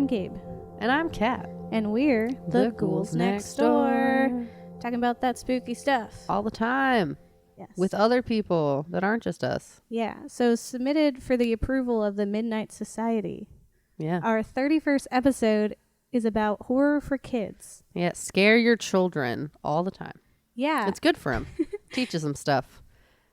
Gabe. And I'm Kat. And we're the Ghouls Next Door. Talking about that spooky stuff. All the time. Yes. With other people that aren't just us. Yeah. So submitted for the approval of the Midnight Society. Yeah. Our 31st episode is about horror for kids. Yeah. Scare your children all the time. Yeah. It's good for them. Teaches them stuff.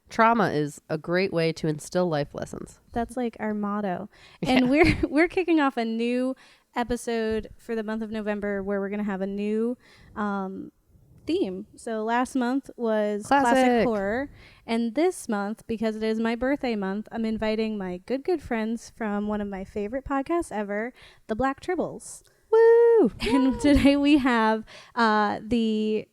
Trauma is a great way to instill life lessons. That's like our motto. And we're kicking off a new episode for the month of November where we're going to have a new theme. So last month was classic horror. And this month, because it is my birthday month, I'm inviting my good friends from one of my favorite podcasts ever, the Black Tribbles. Woo! And today we have the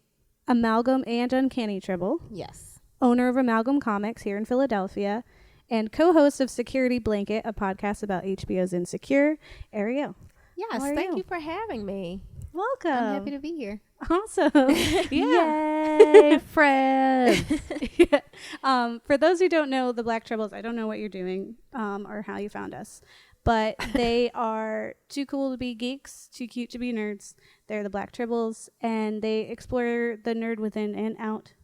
Amalgam and Uncanny Tribble. Yes. Owner of Amalgam Comics here in Philadelphia, and co-host of Security Blanket, a podcast about HBO's Insecure, Ariell. Yes, thank you for having me. Welcome. I'm happy to be here. Awesome. Yay, friends. Yeah. For those who don't know the Black Tribbles, I don't know what you're doing or how you found us, but they are too cool to be geeks, too cute to be nerds. They're the Black Tribbles, and they explore the nerd within and out.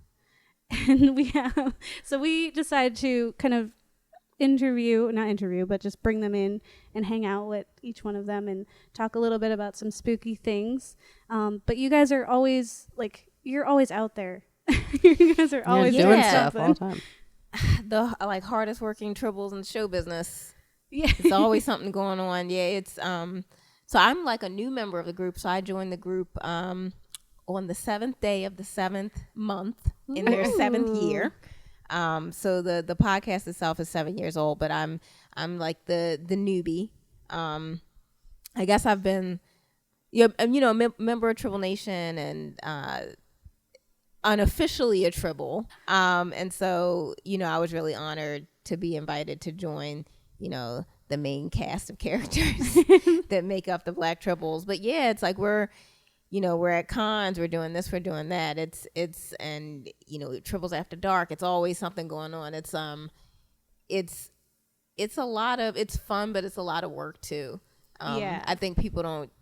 And we decided to kind of not interview, but just bring them in and hang out with each one of them and talk a little bit about some spooky things. But you guys are always you're always out there. You guys are always doing stuff all the time. The hardest working tribbles in show business. Yeah. It's always something going on. Yeah, it's so I'm like a new member of the group. So I joined the group on the 7th day of the 7th month in their 7th year. So the podcast itself is 7 years old, but I'm like the newbie. I guess I've been, member of Tribble Nation and unofficially a Tribble. And so, I was really honored to be invited to join, the main cast of characters that make up the Black Tribbles. But yeah, it's like we're at cons, we're doing this, we're doing that. It's Tribbles After Dark. It's always something going on. It's fun, but it's a lot of work too. I think people don't,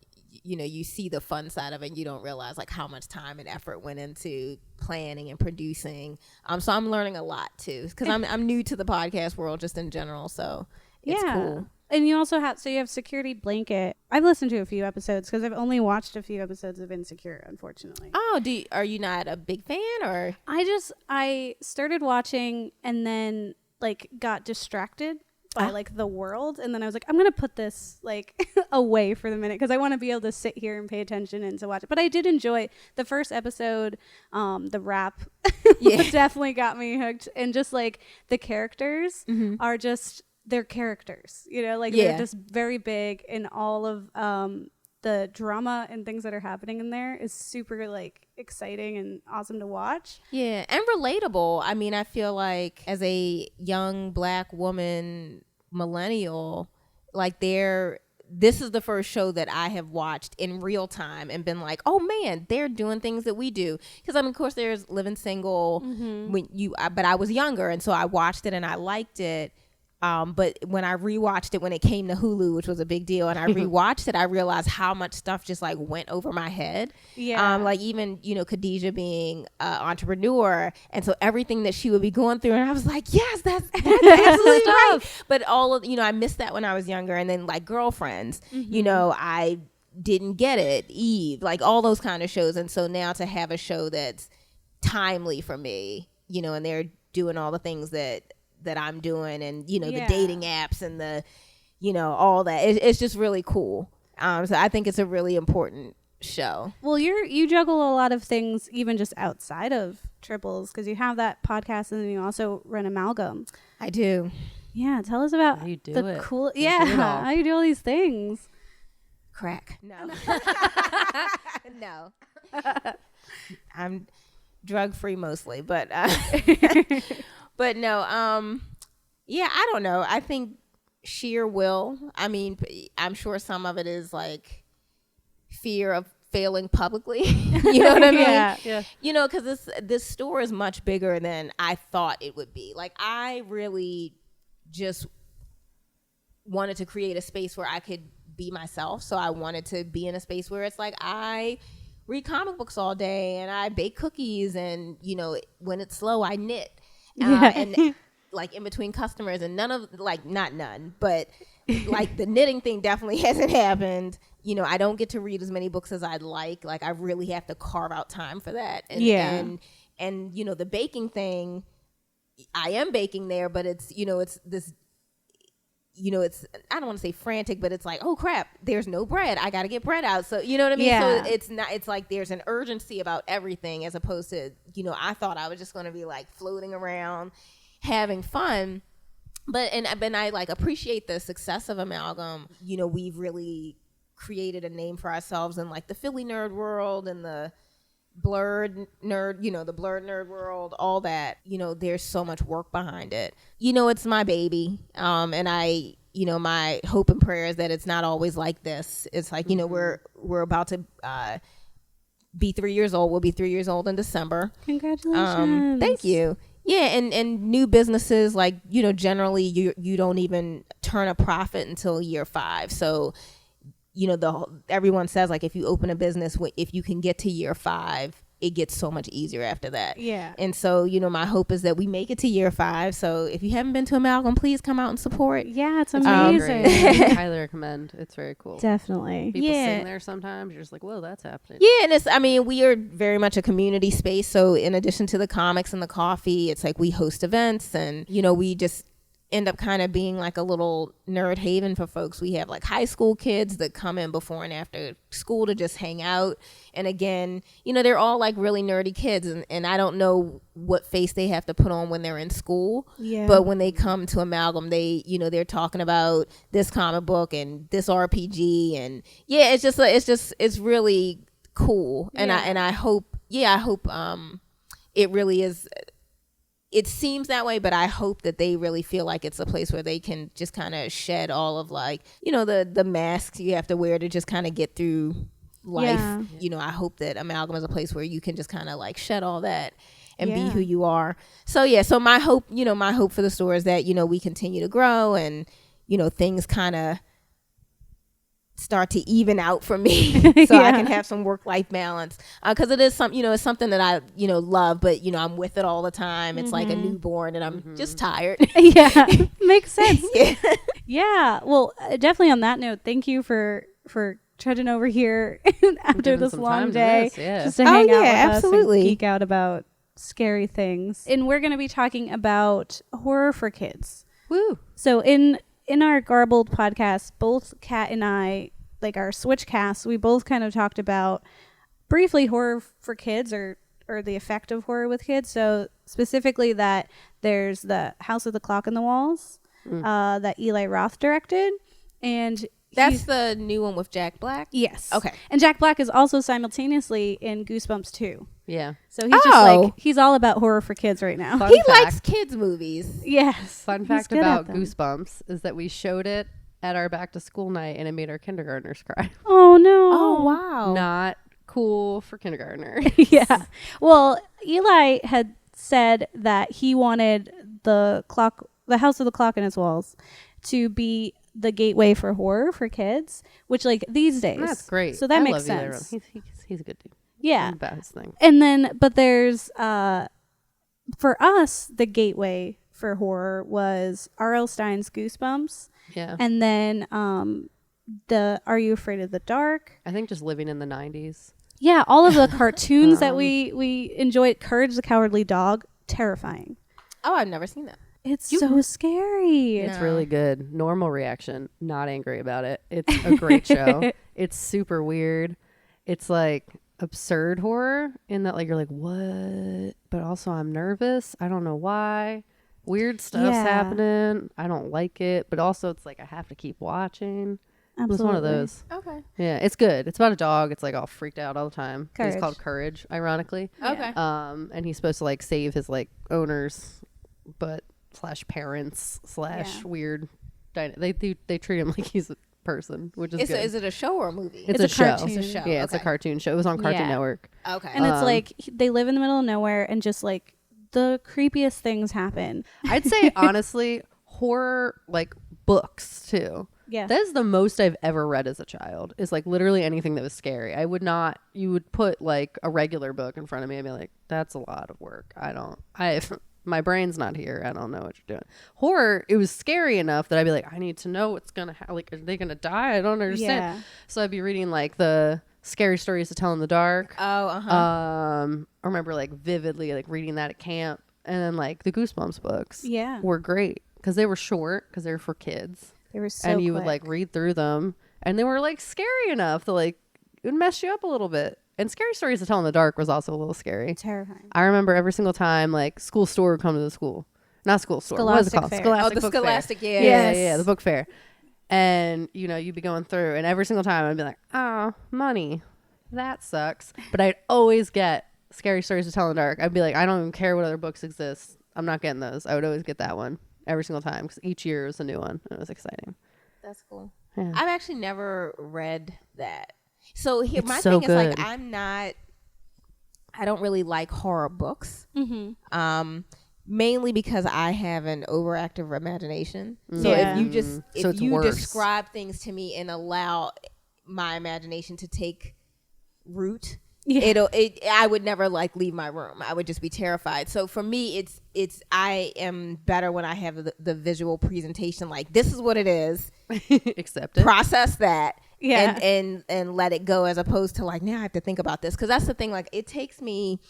you see the fun side of it and you don't realize like how much time and effort went into planning and producing. So I'm learning a lot too, because I'm new to the podcast world just in general. So it's cool. And you also have Security Blanket. I've listened to a few episodes because I've only watched a few episodes of Insecure, unfortunately. Oh, are you not a big fan or? I started watching and then got distracted by the world, and then I was like, I'm gonna put this away for the minute because I want to be able to sit here and pay attention and to watch it. But I did enjoy the first episode. The rap definitely got me hooked, and just the characters are just. They're characters, they're just very big, and all of the drama and things that are happening in there is super exciting and awesome to watch. Yeah, and relatable. I mean, I feel like as a young Black woman millennial, this is the first show that I have watched in real time and been like, oh man, they're doing things that we do. Because of course, there's Living Single but I was younger, and so I watched it and I liked it. But when I rewatched it when it came to Hulu, which was a big deal, and I rewatched it, I realized how much stuff just went over my head. Yeah. Even, Khadijah being an entrepreneur. And so everything that she would be going through, and I was like, yes, that's absolutely right. But all of, I missed that when I was younger. And then Girlfriends, I didn't get it. Eve, all those kind of shows. And so now to have a show that's timely for me, and they're doing all the things that I'm doing, and the dating apps and the all that, it's just really cool. So I think it's a really important show. Well, you juggle a lot of things even just outside of Tribbles, because you have that podcast and then you also run Amalgam. I do. Yeah, tell us about how you do the it. Cool. How you do all these things. Crack. No. No. I'm drug free mostly, but but no, I don't know. I think sheer will. I mean, I'm sure some of it is fear of failing publicly. You know what I mean? Yeah. Because this store is much bigger than I thought it would be. I really just wanted to create a space where I could be myself. So I wanted to be in a space where it's like I read comic books all day and I bake cookies, and when it's slow I knit, and like in between customers, and none of not none, but like the knitting thing definitely hasn't happened. I don't get to read as many books as I'd like I really have to carve out time for that. And the baking thing, I am baking there, but it's it's this, it's, I don't want to say frantic, but it's like, oh crap, there's no bread, I got to get bread out. So you know what I mean? Yeah. So it's like there's an urgency about everything, as opposed to I thought I was just going to be like floating around having fun. But I like appreciate the success of Amalgam. We've really created a name for ourselves in like the Philly nerd world and the blurred nerd, the blurred nerd world, all that. There's so much work behind it. It's my baby. And I, my hope and prayer is that it's not always like this. It's like, we're about to be 3 years old. We'll be 3 years old in December. Congratulations. Thank you. Yeah, and new businesses, like, generally you don't even turn a profit until year 5. So, everyone says, like, if you open a business, if you can get to year 5, it gets so much easier after that. Yeah. And so, my hope is that we make it to year 5. So if you haven't been to Amalgam, please come out and support. Yeah, it's It's amazing. great. I highly recommend. It's very cool. Definitely. People Yeah. sing there sometimes. You're just like, whoa, that's happening. Yeah, and we are very much a community space. So in addition to the comics and the coffee, it's like we host events, and, we just end up kind of being like a little nerd haven for folks. We have like high school kids that come in before and after school to just hang out. And again, they're all like really nerdy kids, and I don't know what face they have to put on when they're in school. Yeah. But when they come to Amalgam, they, they're talking about this comic book and this RPG, and yeah, it's really cool. And I hope it really is. It seems that way, but I hope that they really feel like it's a place where they can just kind of shed all of like, the masks you have to wear to just kind of get through life. Yeah. I hope that Amalgam is a place where you can just kind of like shed all that and be who you are. So yeah, so my hope for the store is that, we continue to grow, and, things kind of start to even out for me so I can have some work-life balance, because it is it's something that I love, but I'm with it all the time. It's like a newborn, and I'm just tired. Yeah. Makes sense. Yeah. Yeah. Well, definitely on that note, thank you for trudging over here after Giving this some long time to day this, yeah. just to hang out with absolutely. us and geek out about scary things. And we're going to be talking about horror for kids. Woo. So in our Garbled podcast, both Kat and I, like our Switch cast, we both kind of talked about briefly horror for kids, or the effect of horror with kids. So specifically that there's the House of the Clock in the Walls that Eli Roth directed. And That's the new one with Jack Black? yes. Okay. And Jack Black is also simultaneously in Goosebumps 2. Yeah. So he's just like, he's all about horror for kids right now. Fun He fact. likes kids movies. Yes. Fun he's fact good about at them. Goosebumps is that we showed it at our back to school night, and it made our kindergartners cry. Oh, no. Oh, wow. Not cool for kindergartner. Yeah. Well, Eli had said that he wanted the House of the Clock in its Walls to be the gateway for horror for kids, which like these days. That's great. So that I makes love Eli sense. Roth. He's a good dude. Yeah. About his thing. And then, but there's, for us, the gateway for horror was R.L. Stein's Goosebumps. Yeah. And then the Are You Afraid of the Dark? I think just living in the 90s. Yeah, all of the cartoons that we enjoyed. Courage the Cowardly Dog, terrifying. Oh, I've never seen that. It's so scary. It's really good. Normal reaction. Not angry about it. It's a great show. It's super weird. It's like absurd horror in that like you're like, what? But also I'm nervous. I don't know why. Weird stuff's happening. I don't like it. But also it's like I have to keep watching. Absolutely. It's one of those. Okay. Yeah, it's good. It's about a dog. It's like all freaked out all the time. Courage. He's called Courage, ironically. Okay. And he's supposed to like save his like owners, but / parents / weird. They treat him like he's a person, which is good. Is it a show or a movie? It's a a show. cartoon. It's a show. Yeah, it's a cartoon show. It was on Cartoon Network. Okay. And it's like they live in the middle of nowhere and just like the creepiest things happen. I'd say honestly, horror like books too. Yeah. That is the most I've ever read as a child. Is like literally anything that was scary. I would not. You would put like a regular book in front of me and be like, "That's a lot of work. My brain's not here. I don't know what you're doing." Horror, it was scary enough that I'd be like, "I need to know what's gonna happen. Like, are they gonna die? I don't understand." Yeah. So I'd be reading like the scary stories to tell in the dark. Oh, I remember like vividly like reading that at camp, and then like the Goosebumps books. Yeah. Were great because they were short because they were for kids. They were so And you would quick. like read through them, and they were like scary enough to like it would mess you up a little bit. And Scary Stories to Tell in the Dark was also a little scary. Terrifying. I remember every single time like school store would come to the school, not school store. What was it called? Fair. Scholastic the Book Fair. Scholastic, yeah. Yeah, the book fair. And you know, you'd be going through, and every single time I'd be like, "Oh, money, that sucks." But I'd always get Scary Stories to Tell in the Dark. I'd be like, I don't even care what other books exist. I'm not getting those. I would always get that one every single time because each year was a new one. It was exciting. That's cool. Yeah. I've actually never read that. So here, It's my so thing is like, good. I don't really like horror books. Mm-hmm. Mainly because I have an overactive imagination. So Yeah. if you worse. describe things to me and allow my imagination to take root, Yeah. I would never like leave my room. I would just be terrified. So for me, it's I am better when I have the visual presentation. Like, this is what it is. Accept it. Process that. Yeah. And let it go, as opposed to like, now I have to think about this. Because that's the thing. Like, it takes me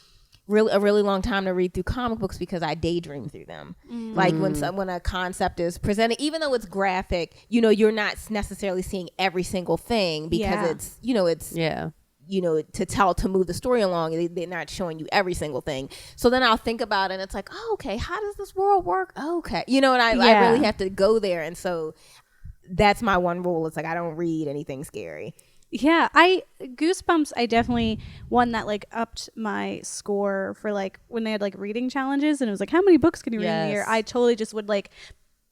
a really long time to read through comic books because I daydream through them. Like when a concept is presented, even though it's graphic, you know, you're not necessarily seeing every single thing because it's Yeah. to move the story along. They're not showing you every single thing. So then I'll think about it, and it's like, oh, okay, how does this world work? Oh, okay, and I really have to go there. And so that's my one rule. It's like, I don't read anything scary. Yeah, Goosebumps, I definitely one that like upped my score for like when they had like reading challenges, and it was like, how many books can you read in a year? I totally just would like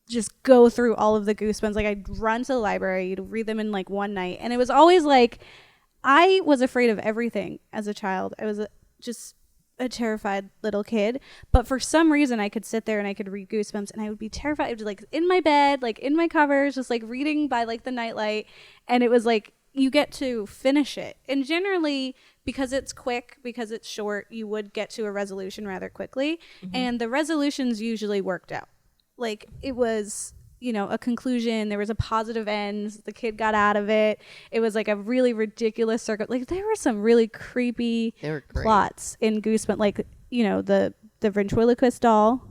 just go through all of the Goosebumps. Like, I'd run to the library, you'd read them in like one night, and it was always like, I was afraid of everything as a child. I was just a terrified little kid, but for some reason I could sit there and I could read Goosebumps, and I would be terrified. I'd be like in my bed, like in my covers, just like reading by like the nightlight, and it was like, you get to finish it. And generally, because it's quick, because it's short, you would get to a resolution rather quickly. Mm-hmm. And the resolutions usually worked out. Like, it was, a conclusion. There was a positive end. The kid got out of it. It was like a really ridiculous circle. Like, there were some really creepy plots in Goosebumps. Like, the ventriloquist doll,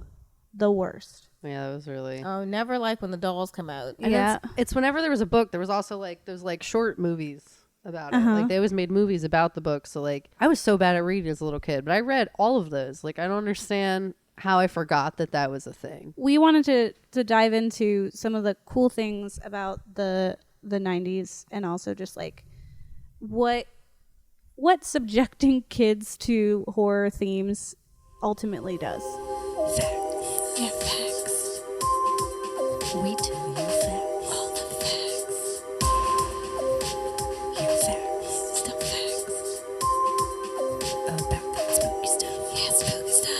the worst. Yeah, that was really. Oh, never like when the dolls come out. And it's whenever there was a book, there was also like those like short movies about it. Like, they always made movies about the book. So like, I was so bad at reading as a little kid, but I read all of those. Like, I don't understand how I forgot that was a thing. We wanted to dive into some of the cool things about the 90s, and also just like what subjecting kids to horror themes ultimately does. Yeah, facts. We tell you facts. All the facts. Here facts. Still facts. About that spooky stuff. Yeah, spooky stuff.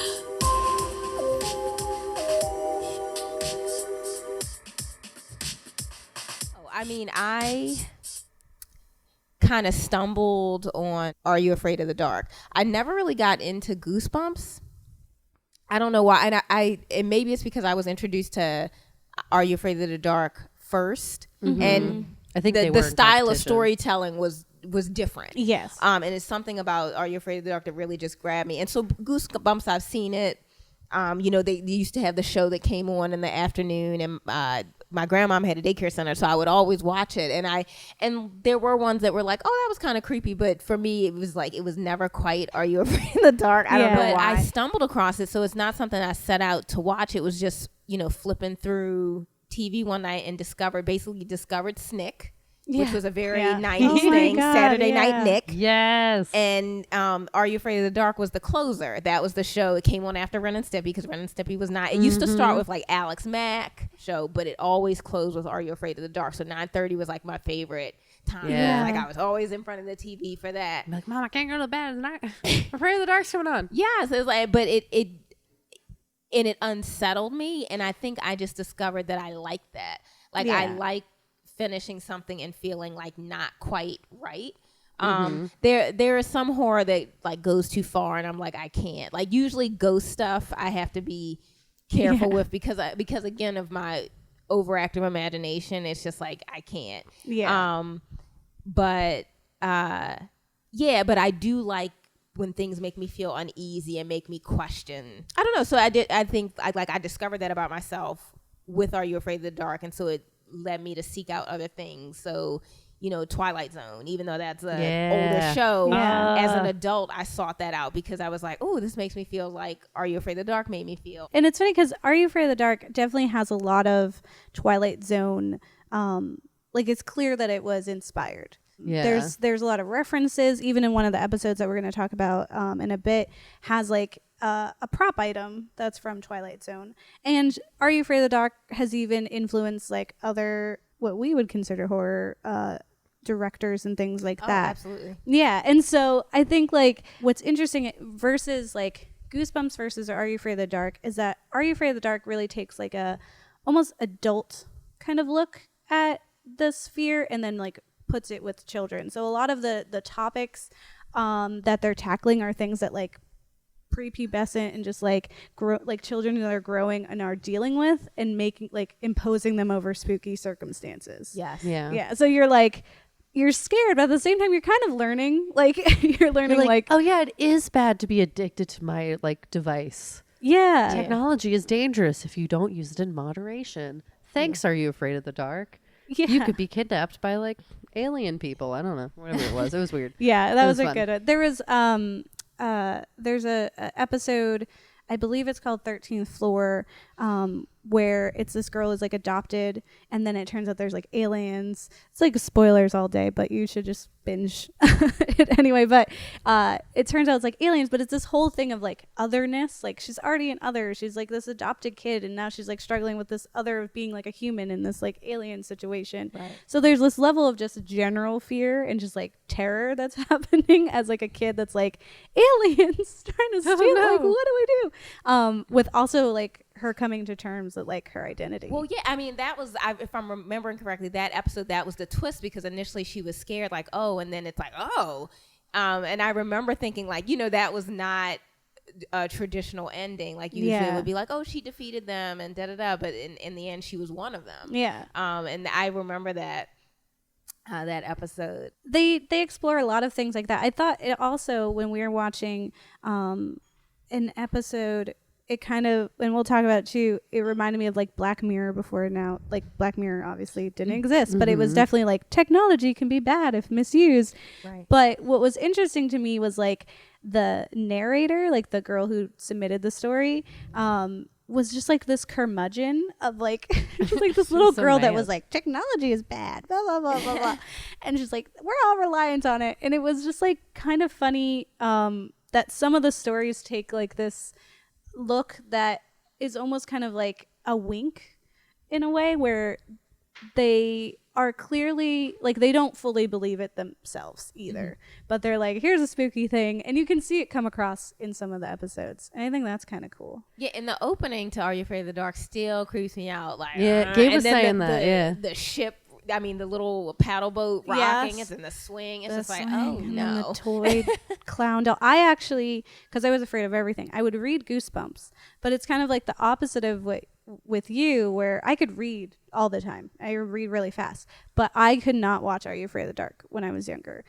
I mean, I kind of stumbled on Are You Afraid of the Dark? I never really got into Goosebumps. I don't know why. And maybe it's because I was introduced to Are You Afraid of the Dark first. Mm-hmm. And I think the style of storytelling was different. Yes. And it's something about Are You Afraid of the Dark that really just grabbed me. And so Goosebumps, I've seen it. They used to have the show that came on in the afternoon, and my grandmom had a daycare center, so I would always watch it. And there were ones that were like, oh, that was kind of creepy, but for me, it was like, it was never quite Are You Afraid of the Dark? I don't know why. I stumbled across it, so it's not something I set out to watch. It was just, flipping through TV one night and discovered Snick. Which was a very 90s thing. God, Saturday Night Nick. Yes. And Are You Afraid of the Dark was the closer. That was the show. It came on after Ren and Stimpy, because Ren and Stimpy was not. It used to start with like Alex Mack show, but it always closed with Are You Afraid of the Dark. So 9:30 was like my favorite time. Yeah. Like, I was always in front of the TV for that. I'm like, Mom, I can't go to bed. I'm afraid of the dark's going on. Yeah. So it's like, but it unsettled me, and I think I just discovered that I like that. Like, I like finishing something and feeling like not quite right. There is some horror that like goes too far, and I'm like, I can't. Like usually ghost stuff, I have to be careful with because again of my overactive imagination. It's just like I can't. Yeah. But I do like when things make me feel uneasy and make me question. I don't know. So I think I discovered that about myself with Are You Afraid of the Dark, and so it led me to seek out other things. So, Twilight Zone, even though that's an older show, as an adult, I sought that out because I was like, oh, this makes me feel like Are You Afraid of the Dark made me feel. And it's funny because Are You Afraid of the Dark definitely has a lot of Twilight Zone. Like it's clear that it was inspired. Yeah. There's a lot of references, even in one of the episodes that we're going to talk about in a bit, has like a prop item that's from Twilight Zone. And Are You Afraid of the Dark has even influenced like other, what we would consider horror directors and things like that. Absolutely. Yeah. And so I think like what's interesting versus like Goosebumps versus Are You Afraid of the Dark is that Are You Afraid of the Dark really takes like a almost adult kind of look at the sphere and then like puts it with children. So a lot of the topics that they're tackling are things that like prepubescent and just like children that are growing and are dealing with and making like imposing them over spooky circumstances. Yes. Yeah. So you're scared, but at the same time, you're kind of learning. Like you're learning, like, oh yeah, it is bad to be addicted to my like device. Yeah, Technology is dangerous if you don't use it in moderation. Thanks. Are You Afraid of the Dark? Yeah. You could be kidnapped by like alien people. I don't know, whatever it was. It was weird. Yeah, that was a fun. good one. There was there's a episode, I believe it's called 13th Floor, where it's this girl is like adopted and then it turns out there's like aliens. It's like spoilers all day, but you should just binge it anyway. But it turns out it's like aliens, but it's this whole thing of like otherness. Like she's already an other. She's like this adopted kid and now she's like struggling with this other of being like a human in this like alien situation. Right. So there's this level of just general fear and just like terror that's happening as like a kid that's like aliens trying to steal. Like what do we do? With also like her coming to terms with like her identity. Well, yeah, I mean that was, if I'm remembering correctly, that episode, that was the twist because initially she was scared, like and then it's like and I remember thinking like that was not a traditional ending. Like usually it would be like she defeated them and but in the end she was one of them. Yeah. And I remember that episode. They explore a lot of things like that. I thought it also when we were watching an episode, it kind of, and we'll talk about it too, it reminded me of like Black Mirror before now. Like Black Mirror obviously didn't exist, but it was definitely like technology can be bad if misused. Right. But what was interesting to me was like the narrator, like the girl who submitted the story, was just like this curmudgeon of like, just like this little girl that was like, technology is bad, blah, blah, blah, blah, blah. And she's like, we're all reliant on it. And it was just like kind of funny that some of the stories take like this look that is almost kind of like a wink in a way where they are clearly like they don't fully believe it themselves either, but they're like, here's a spooky thing, and you can see it come across in some of the episodes, and I think that's kind of cool. Yeah, and the opening to Are You Afraid of the Dark still creeps me out. Like Gabe was saying that. The ship, I mean the little paddle boat rocking, it's in the swing. It's just like, oh no, the toy clown doll. I actually, because I was afraid of everything, I would read Goosebumps, but it's kind of like the opposite of what with you, where I could read all the time. I read really fast, but I could not watch Are You Afraid of the Dark when I was younger.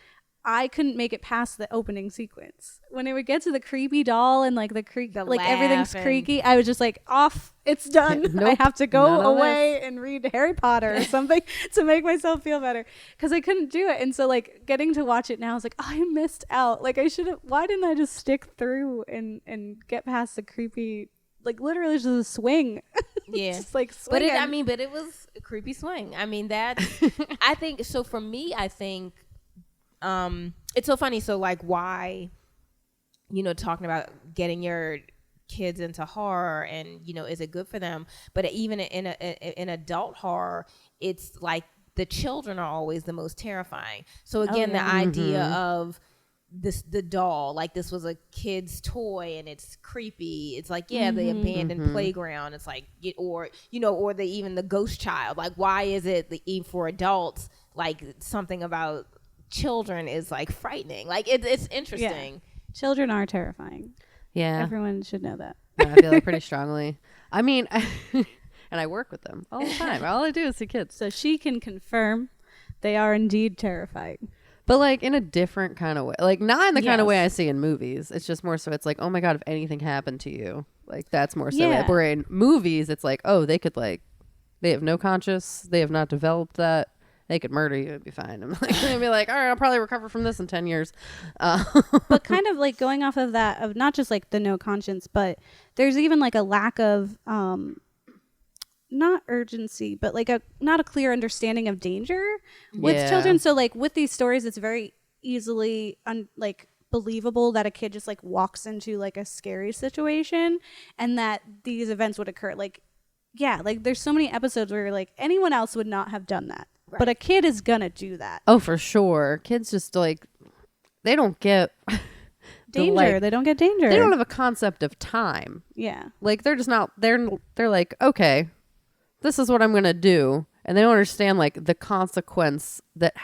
I couldn't make it past the opening sequence. When it would get to the creepy doll and like the like everything's creaky, I was just like, off, it's done. I have to go away and read Harry Potter or something to make myself feel better, because I couldn't do it. And so like getting to watch it now, I was like, I missed out. Like I should have, why didn't I just stick through and get past the creepy, like literally just a swing. Yeah. Just like swing. But it was a creepy swing. I mean that I think so. For me, I think it's so funny. So like why, talking about getting your kids into horror and, is it good for them? But even in adult horror, it's like the children are always the most terrifying. So again, the idea of the doll, like this was a kid's toy and it's creepy. It's like, yeah, the abandoned playground. It's like, or even the ghost child. Like, why is it for adults, like something about children is like frightening? Like it's interesting. Yeah. Children are terrifying. Yeah. Everyone should know that. I feel like pretty strongly. I mean, and I work with them all the time. All I do is see kids. So she can confirm they are indeed terrifying. But like in a different kind of way. Like not in the kind of way I see in movies. It's just more so it's like, oh my God, if anything happened to you. Like that's more so. Yeah. Where in movies, it's like, oh, they could like, they have no conscience. They have not developed that. They could murder you. It'd be fine. I'm like, they'd be like, all right, I'll probably recover from this in 10 years. But kind of like going off of that, of not just like the no conscience, but there's even like a lack of, not urgency, but like not a clear understanding of danger with children. So like with these stories, it's very easily like believable that a kid just like walks into like a scary situation and that these events would occur. Like, yeah, like there's so many episodes where like anyone else would not have done that. Right. But a kid is gonna do that. Oh, for sure. Kids just like, they don't get danger. They don't get danger. They don't have a concept of time. Yeah. Like they're just not, they're like, okay, this is what I'm going to do. And they don't understand like the consequence that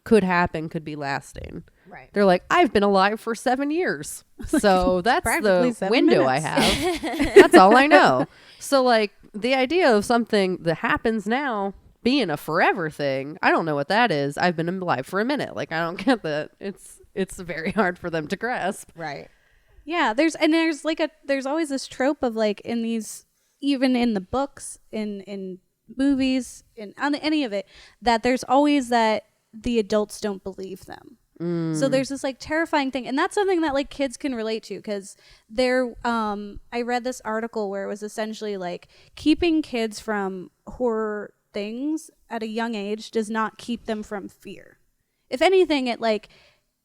could happen could be lasting. Right. They're like, I've been alive for 7 years. So that's the window I have. That's all I know. So like the idea of something that happens now being a forever thing, I don't know what that is. I've been alive for a minute. Like I don't get that. It's very hard for them to grasp. Right. Yeah. There's always this trope of like in these, even in the books, in movies, on any of it, that there's always that the adults don't believe them. So there's this like terrifying thing, and that's something that like kids can relate to, because I read this article where it was essentially like keeping kids from horror things at a young age does not keep them from fear. If anything, it like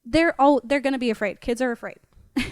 they're going to be afraid. Kids are afraid.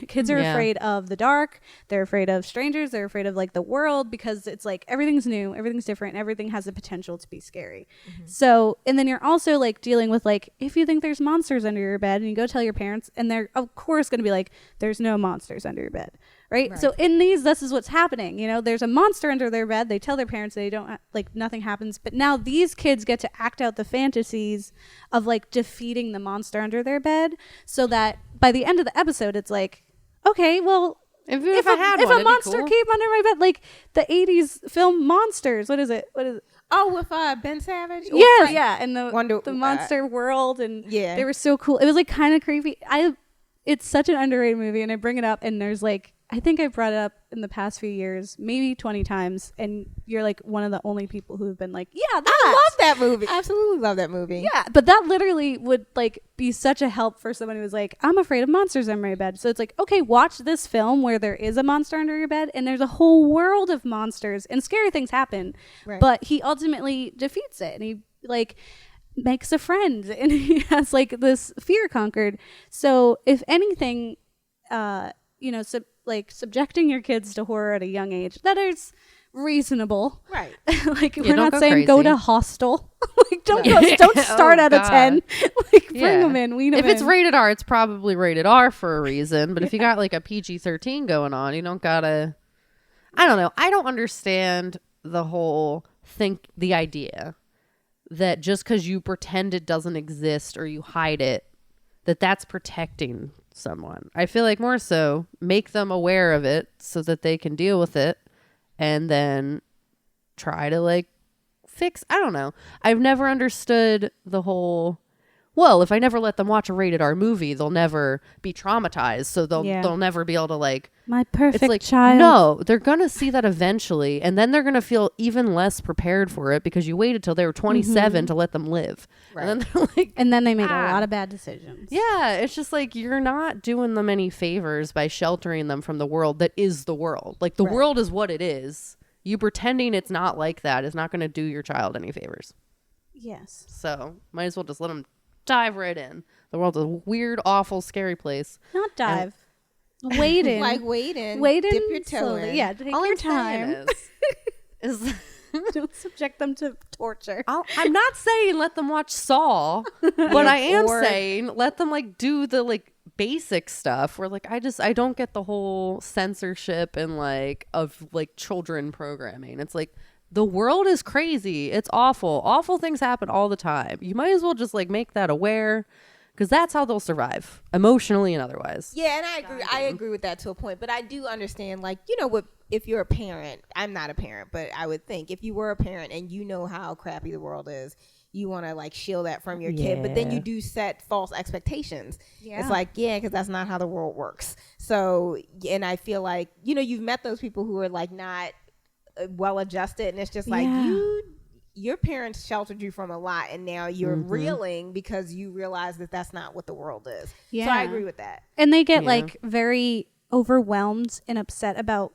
Kids are afraid of the dark. They're afraid of strangers. They're afraid of like the world, because it's like everything's new, everything's different, and everything has the potential to be scary. So, and then you're also like dealing with like, if you think there's monsters under your bed and you go tell your parents, and they're of course going to be like, there's no monsters under your bed. Right? So in these, this is what's happening. You know, there's a monster under their bed. They tell their parents they don't, like nothing happens. But now these kids get to act out the fantasies of like defeating the monster under their bed, so that by the end of the episode, it's like, okay, well, if a monster came under my bed, like the 80s film Monsters, what is it? Oh, with Ben Savage? Yes, yeah. And the monster world, and they were so cool. It was like kind of creepy. It's such an underrated movie, and I bring it up, and there's like, I think I brought it up in the past few years, maybe 20 times, and you're like one of the only people who have been like, yeah, I love that movie. Absolutely love that movie. Yeah, but that literally would like be such a help for someone who's like, I'm afraid of monsters under my bed. So it's like, okay, watch this film where there is a monster under your bed, and there's a whole world of monsters, and scary things happen, but he ultimately defeats it, and he like makes a friend, and he has like this fear conquered. So if anything, subjecting your kids to horror at a young age, that is reasonable. Right. Like we're not saying crazy. Go to Hostel. Like don't start at a 10. Like bring them in, wean them in. If it's rated R, it's probably rated R for a reason. But if you got like a PG-13 going on, you don't gotta. I don't know. I don't understand the idea that just because you pretend it doesn't exist or you hide it, that's protecting someone. I feel like more so make them aware of it so that they can deal with it, and then try to like fix. I don't know. I've never understood the whole, well, if I never let them watch a rated R movie, they'll never be traumatized. So they'll never be able to like, my perfect it's like, child. No, they're going to see that eventually. And then they're going to feel even less prepared for it because you waited till they were 27 to let them live. Right. And then they're like, and then they made a lot of bad decisions. Yeah. It's just like, you're not doing them any favors by sheltering them from the world that is the world. Like the world is what it is. You pretending it's not like that is not going to do your child any favors. Yes. So might as well just let them dive right in. The world's a weird, awful, scary place. Not dive. Wade in. Like wade in. Wade in. Dip your toe in. Yeah, take all your I'm time. Is don't subject them to torture. I'm not saying let them watch Saw, but I am saying let them like do the like basic stuff where like I don't get the whole censorship and like of like children programming. It's like the world is crazy. It's awful things happen all the time. You might as well just like make that aware, because that's how they'll survive emotionally and otherwise. Yeah, and I agree with that to a point, but I do understand, like, you know, what if you're a parent. I'm not a parent, but I would think if you were a parent and you know how crappy the world is, you want to like shield that from your kid, but then you do set false expectations. Yeah. It's like, yeah, because that's not how the world works. So, and I feel like, you know, you've met those people who are like not well adjusted, and it's just like your parents sheltered you from a lot, and now you're reeling because you realize that that's not what the world is. Yeah. So I agree with that. And they get like very overwhelmed and upset about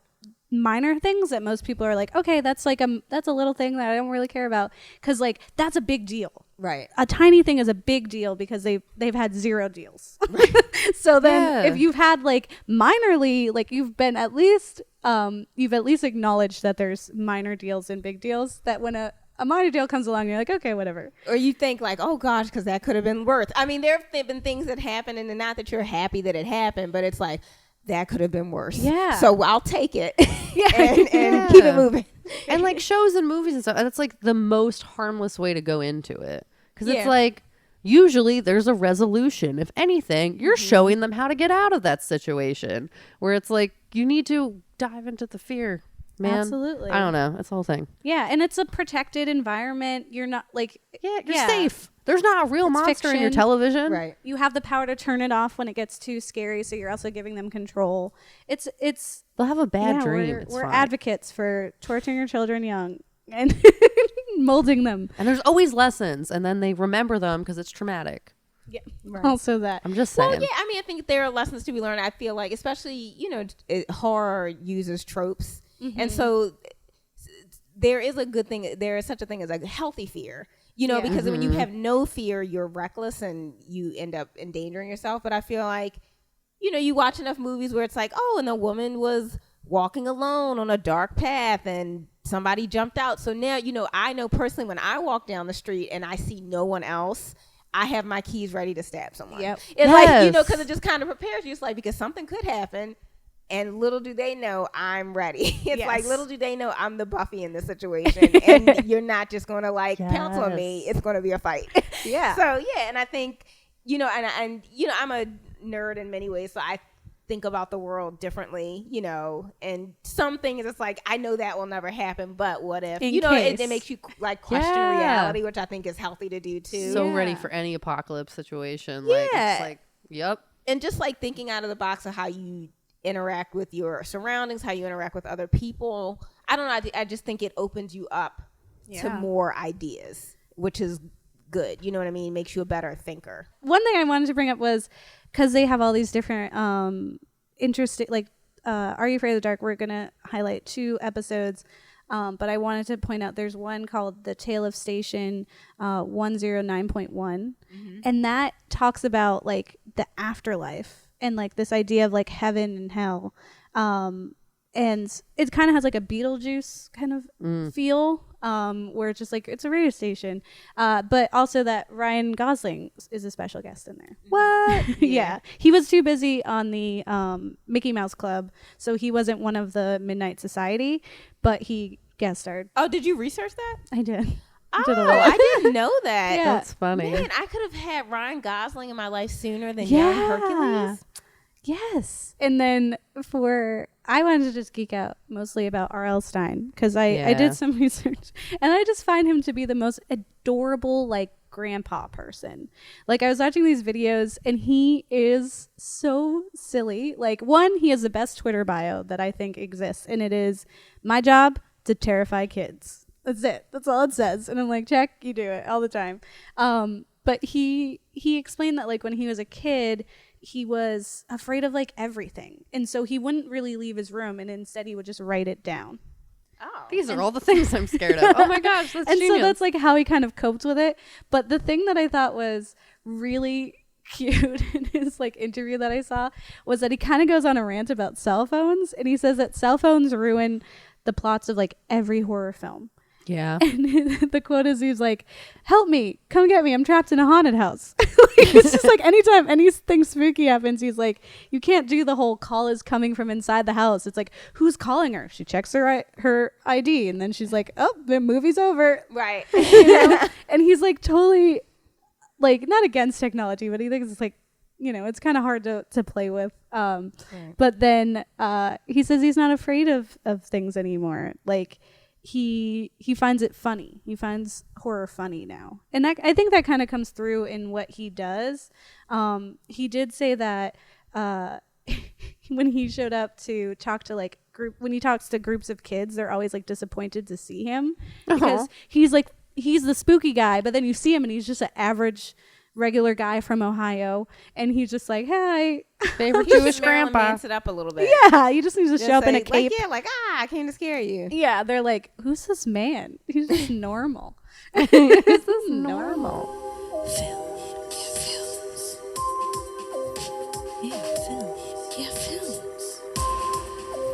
minor things that most people are like, okay, that's like that's a little thing that I don't really care about, because like that's a big deal. Right. A tiny thing is a big deal because they've had 0 deals. Right. So then if you've had like minorly, like you've at least acknowledged that there's minor deals and big deals, that when a minor deal comes along, you're like, okay, whatever. Or you think like, oh gosh, because that could have been worse. I mean, there have been things that happen, and not that you're happy that it happened, but it's like, that could have been worse. Yeah. So I'll take it and keep it moving. And like shows and movies and stuff, that's like the most harmless way to go into it. Because it's like, usually there's a resolution. If anything, you're showing them how to get out of that situation, where it's like, you need to dive into the fear, man. Absolutely. I don't know. It's the whole thing. Yeah. And it's a protected environment. You're not like, you're safe. There's not a real monster fiction in your television. Right. You have the power to turn it off when it gets too scary, so you're also giving them control. They'll have a bad dream. We're advocates for torturing your children young and molding them. And there's always lessons, and then they remember them because it's traumatic. Yeah. Right. Also that. I'm just saying. Well, yeah, I mean, I think there are lessons to be learned. I feel like, especially, you know, horror uses tropes. And so there is a good thing. There is such a thing as a healthy fear. You know, because when you have no fear, you're reckless and you end up endangering yourself. But I feel like, you know, you watch enough movies where it's like, oh, and a woman was walking alone on a dark path and somebody jumped out. So now, you know, I know personally when I walk down the street and I see no one else, I have my keys ready to stab someone. Yep. It's like, you know, because it just kind of prepares you. It's like, because something could happen. And little do they know I'm ready. It's like, little do they know I'm the Buffy in this situation. And you're not just going to like pounce on me. It's going to be a fight. Yeah. So, yeah. And I think, you know, and you know, I'm a nerd in many ways. So I think about the world differently, you know, and some things it's like, I know that will never happen, but what if, you know, it makes you like question reality, which I think is healthy to do too. So ready for any apocalypse situation. Like, it's like, yep. And just like thinking out of the box of how you interact with your surroundings, how you interact with other people. I don't know. I just think it opens you up to more ideas, which is good. You know what I mean? Makes you a better thinker. One thing I wanted to bring up was because they have all these different interesting, like, Are You Afraid of the Dark? We're going to highlight 2 episodes. But I wanted to point out there's one called The Tale of Station 109.1. And that talks about like the afterlife and like this idea of like heaven and hell. And it kind of has like a Beetlejuice kind of feel, where it's just like, it's a radio station. But also that Ryan Gosling is a special guest in there. What? Yeah. He was too busy on the Mickey Mouse Club, so he wasn't one of the Midnight Society, but he guest starred. Oh, did you research that? I did. I didn't know that. Yeah. That's funny. Man, I could have had Ryan Gosling in my life sooner than young Hercules. Yes. And then I wanted to just geek out mostly about R.L. Stine, because I did some research, and I just find him to be the most adorable, like, grandpa person. Like, I was watching these videos, and he is so silly. Like, one, he has the best Twitter bio that I think exists, and it is, my job to terrify kids. That's it. That's all it says. And I'm like, check, you do it all the time. But he explained that, like, when he was a kid, he was afraid of like everything, and so he wouldn't really leave his room, and instead he would just write it down. These are all the things I'm scared of. Oh my gosh, that's genius. So that's like how he kind of coped with it. But the thing that I thought was really cute in his like interview that I saw was that he kind of goes on a rant about cell phones, and he says that cell phones ruin the plots of like every horror film. Yeah. And the quote is, he's like, help me, come get me, I'm trapped in a haunted house. Like, it's just like anytime anything spooky happens, he's like, you can't do the whole call is coming from inside the house. It's like, who's calling her? She checks her ID, and then she's like, oh, the movie's over. Right. You know? And he's like totally like not against technology, but he thinks it's like, you know, it's kind of hard to play with. Right. But then he says he's not afraid of things anymore. Like he finds it funny. He finds horror funny now. And that, I think that kind of comes through in what he does. He did say that when he showed up to talk to like when he talks to groups of kids, they're always like disappointed to see him because he's the spooky guy, but then you see him and he's just an average regular guy from Ohio, and he's just like, hey, Favorite Jewish grandpa. Mans it up a little bit. Yeah, he just needs to show up in a cape. I came to scare you. Yeah, they're like, who's this man? He's just normal. This is normal. Films. Yeah, films. Yeah, films.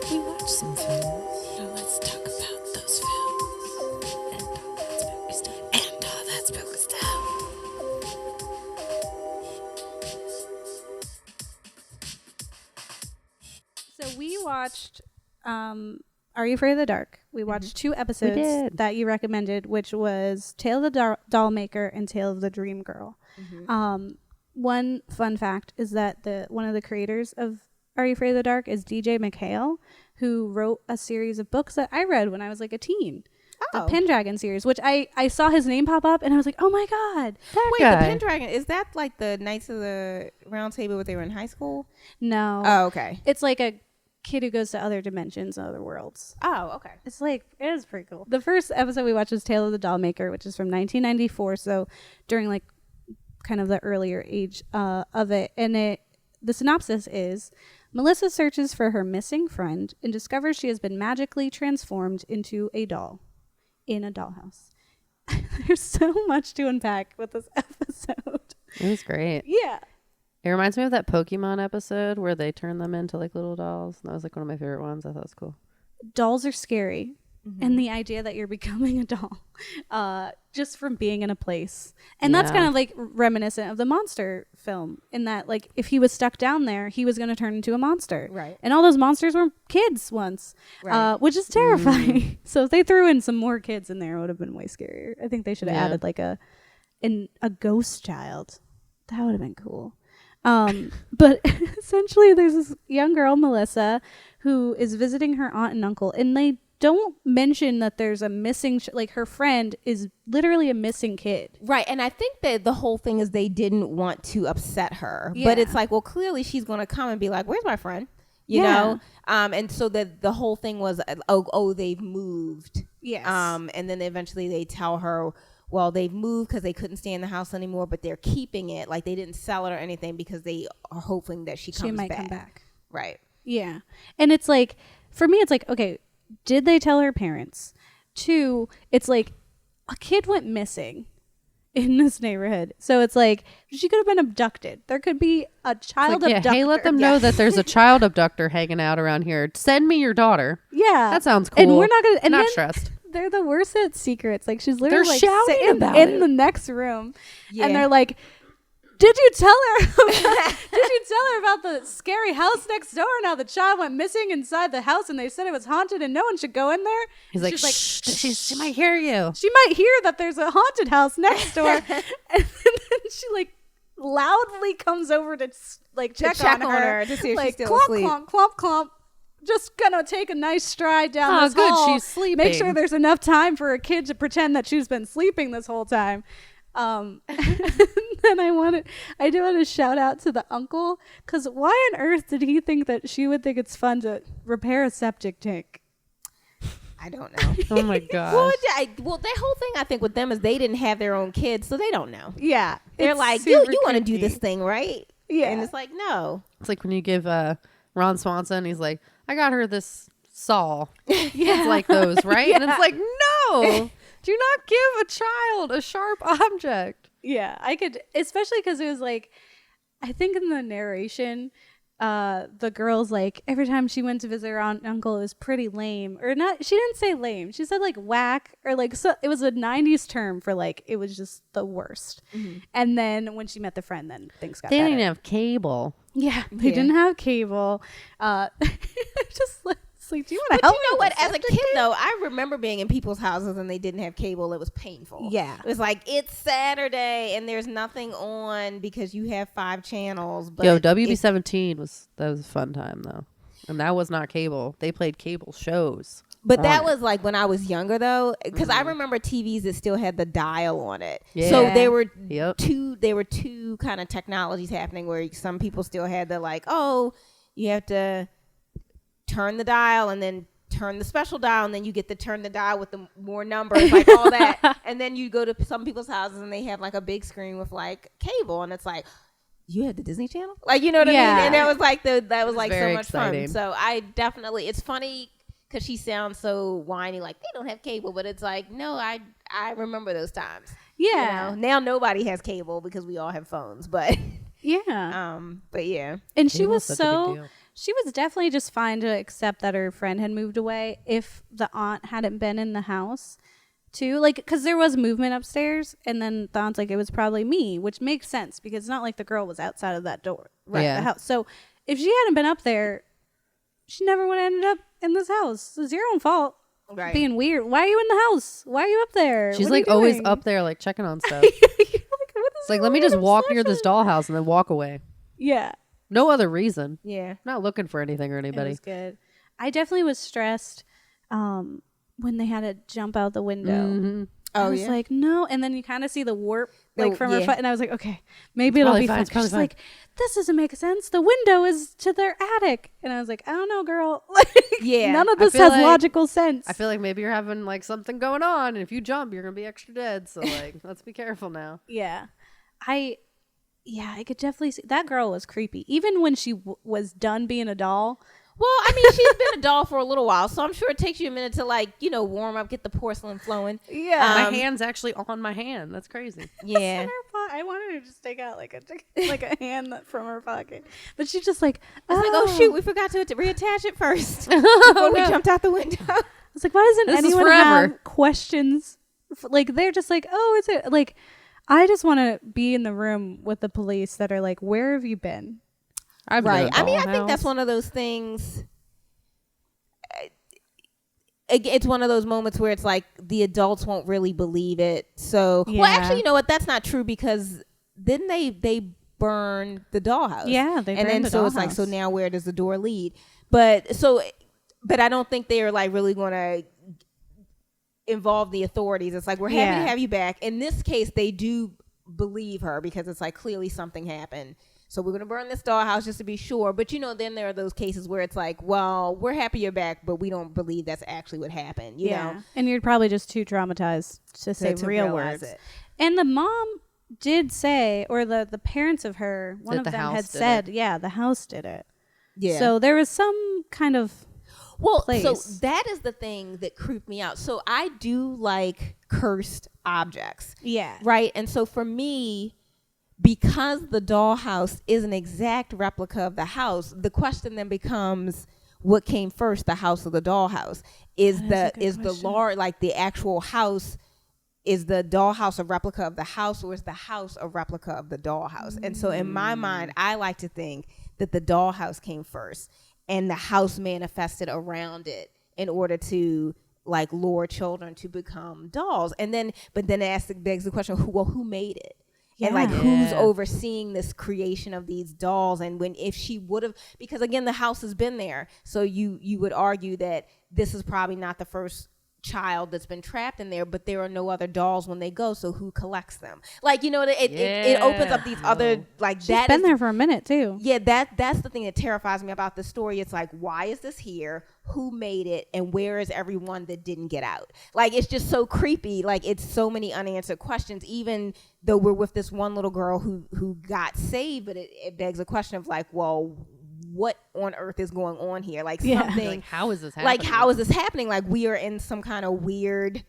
We watch some films. Now let's talk about those films. And all that spooky stuff. And all that spooky stuff. So we watched Are You Afraid of the Dark? We watched 2 episodes that you recommended, which was Tale of the Doll Maker and Tale of the Dream Girl. One fun fact is that one of the creators of Are You Afraid of the Dark is DJ McHale, who wrote a series of books that I read when I was like a teen. The Pendragon series, which I saw his name pop up and I was like, oh my God. Wait, the Pendragon, is that like the Knights of the Round Table when they were in high school? No. Oh, okay. It's like a kid who goes to other dimensions, other worlds. Oh, okay. It's like, it is pretty cool. The first episode we watched was Tale of the Doll Maker, which is from 1994. So during like kind of the earlier age of it. And the synopsis is, Melissa searches for her missing friend and discovers she has been magically transformed into a doll in a dollhouse. There's so much to unpack with this episode. It was great. Yeah. It reminds me of that Pokemon episode where they turn them into like little dolls. That was like one of my favorite ones. I thought it was cool. Dolls are scary. And the idea that you're becoming a doll just from being in a place. And that's kind of like reminiscent of the monster film, in that like if he was stuck down there, he was going to turn into a monster. Right. And all those monsters were kids once, which is terrifying. So if they threw in some more kids in there, it would have been way scarier. I think they should have added like a ghost child. That would have been cool. But essentially there's this young girl, Melissa, who is visiting her aunt and uncle, and they don't mention that there's a missing like her friend is literally a missing kid. Right. And I think that the whole thing is they didn't want to upset her. But it's like, well, clearly she's going to come and be like, where's my friend? You know? And so that the whole thing was, oh, they've moved. Yes. And then eventually they tell her, well, they've moved because they couldn't stay in the house anymore, but they're keeping it. Like they didn't sell it or anything because they are hoping that she might come back. Right. Yeah. And it's like, for me, it's like, okay, did they tell her parents? 2, it's like a kid went missing in this neighborhood. So it's like she could have been abducted. There could be a child abductor. Hey, let them know that there's a child abductor hanging out around here. Send me your daughter. Yeah. That sounds cool. And we're not going to... Not stressed. They're the worst at secrets. Like she's literally like shouting sitting about in it. the next room. And they're like, Did you tell her about the scary house next door? Now the child went missing inside the house and they said it was haunted and no one should go in there. He's like, she might hear you. She might hear that there's a haunted house next door. And then she like loudly comes over to like check on her to see if like, she's still clomp, asleep. Clomp, clomp, clomp. Just gonna take a nice stride down this good. hall. She's sleeping. Make sure there's enough time for a kid to pretend that she's been sleeping this whole time. And then I do want to shout out to the uncle, because why on earth did he think that she would think it's fun to repair a septic tank? I don't know. Oh my god. Well, their whole thing I think with them is they didn't have their own kids, so they don't know. Yeah, They're like, you want to do this thing, right? Yeah, and it's like, no. It's like when you give Ron Swanson, he's like, I got her this saw. Yeah. It's like those, right? And it's like, no. Do not give a child a sharp object. Yeah, I could, especially because it was like, I think in the narration, the girl's like, every time she went to visit her aunt and uncle, it was pretty lame. Or not, she didn't say lame. She said like whack, or like, so it was a 90s term for like, it was just the worst. And then when she met the friend, then things got They better. didn't have cable. Yeah, they didn't have cable. Just like, it's like, do you want to But help you know me what? with As a septic kid, tank? though, I remember being in people's houses and they didn't have cable. It was painful. Yeah. It was like, it's Saturday and there's nothing on because you have 5 channels. But Yo, WB17 was a fun time though, and that was not cable. They played cable shows. But on that it. was like when I was younger, though, because I remember TVs that still had the dial on it. Yeah. So there were Yep. two kind of technologies happening where some people still had the like, oh, you have to turn the dial and then turn the special dial, and then you get to turn the dial with the more numbers, like all that. And then you go to some people's houses and they have like a big screen with like cable, and it's like, you had the Disney Channel, like, you know what I Yeah. mean? And that was like so very much exciting. fun. So I definitely, it's funny because she sounds so whiny, like they don't have cable, but it's like, no, I remember those times. Yeah. You know? Now nobody has cable because we all have phones, but Yeah. but yeah. And she Cable was such a big so, deal. she was definitely just fine to accept that her friend had moved away if the aunt hadn't been in the house too. Like, because there was movement upstairs, and then the aunt's like, it was probably me, which makes sense because it's not like the girl was outside of that door, right? Yeah. The house. So if she hadn't been up there, she never would have ended up in this house. It's your own fault. Right. Being weird. Why are you in the house? Why are you up there? She's What are you like always doing? up there, like checking on stuff. You're like, what is It's like, your let me weird just walk near this obsession? dollhouse and then walk away. Yeah. No other reason. Yeah. I'm not looking for anything or It anybody. was good. I definitely was stressed when they had to jump out the window. Mm-hmm. I Oh, was yeah. like, no. And then you kind of see the warp like from her yeah. foot. And I was like, okay, maybe It's it'll probably be fine, fine. it's probably She's fine. like, this doesn't make sense. The window is to their attic. And I was like, I don't know, girl. Yeah. None of I this feel has like- logical sense. I feel like maybe you're having like something going on, and if you jump, you're gonna be extra dead. So like, let's be careful now. yeah. I could definitely see. That girl was creepy. Even when she was done being a doll. Well, I mean, she's been a doll for a little while, so I'm sure it takes you a minute to like, you know, warm up, get the porcelain flowing. Yeah. My hand's actually on my hand. That's crazy. Yeah. I wanted her to just take out like a hand from her pocket, but she's just like, It's like, oh shoot, we forgot to reattach it first before we no. jumped out the window. I was like, why doesn't This is anyone forever. have questions? Like, they're just like, oh, is it like? I just want to be in the room with the police that are like, where have you been? I've been Right. in a I mean, I think that's dollhouse. one of those things. It's one of those moments where it's like the adults won't really believe it. So, well, Yeah. actually, you know what? That's not true because then they burn the dollhouse. Yeah, they and burned then the so it's like, so dollhouse. now where does the door lead? But I don't think they're like really going to involve the authorities. It's like, we're happy Yeah. to have you back. In this case, they do believe her because it's like clearly something happened. So we're going to burn this dollhouse just to be sure. But, you know, then there are those cases where it's like, well, we're happy you're back, but we don't believe that's actually what happened, you know? And you're probably just too traumatized to say to real realize words. it. And the mom did say, or the parents of her, one That of the them house had did said, yeah, the house did it. Yeah. So there was some kind of Well, place. so that is the thing that creeped me out. So I do like cursed objects, yeah. right? And so for me, because the dollhouse is an exact replica of the house, the question then becomes, what came first, the house or the dollhouse? Is the large, like the actual house, is the dollhouse a replica of the house, or is the house a replica of the dollhouse? And so in my mind, I like to think that the dollhouse came first and the house manifested around it in order to like lure children to become dolls. And then, but then it begs the question, who made it? And like, who's Yeah. overseeing this creation of these dolls? And if she would have, because again, the house has been there. So you would argue that this is probably not the first child that's been trapped in there, but there are no other dolls when they go. So who collects them? Like, you know, it opens up these other, like, She's that been is- there for a minute too. yeah, that's the thing that terrifies me about the story. It's like, why is this here? Who made it? And where is everyone that didn't get out? Like, it's just so creepy. Like, it's so many unanswered questions, even though we're with this one little girl who got saved. But it begs a question of like, well, what on earth is going on here? Like, something Like, how is this happening? like, how is this happening? Like, we are in some kind of weird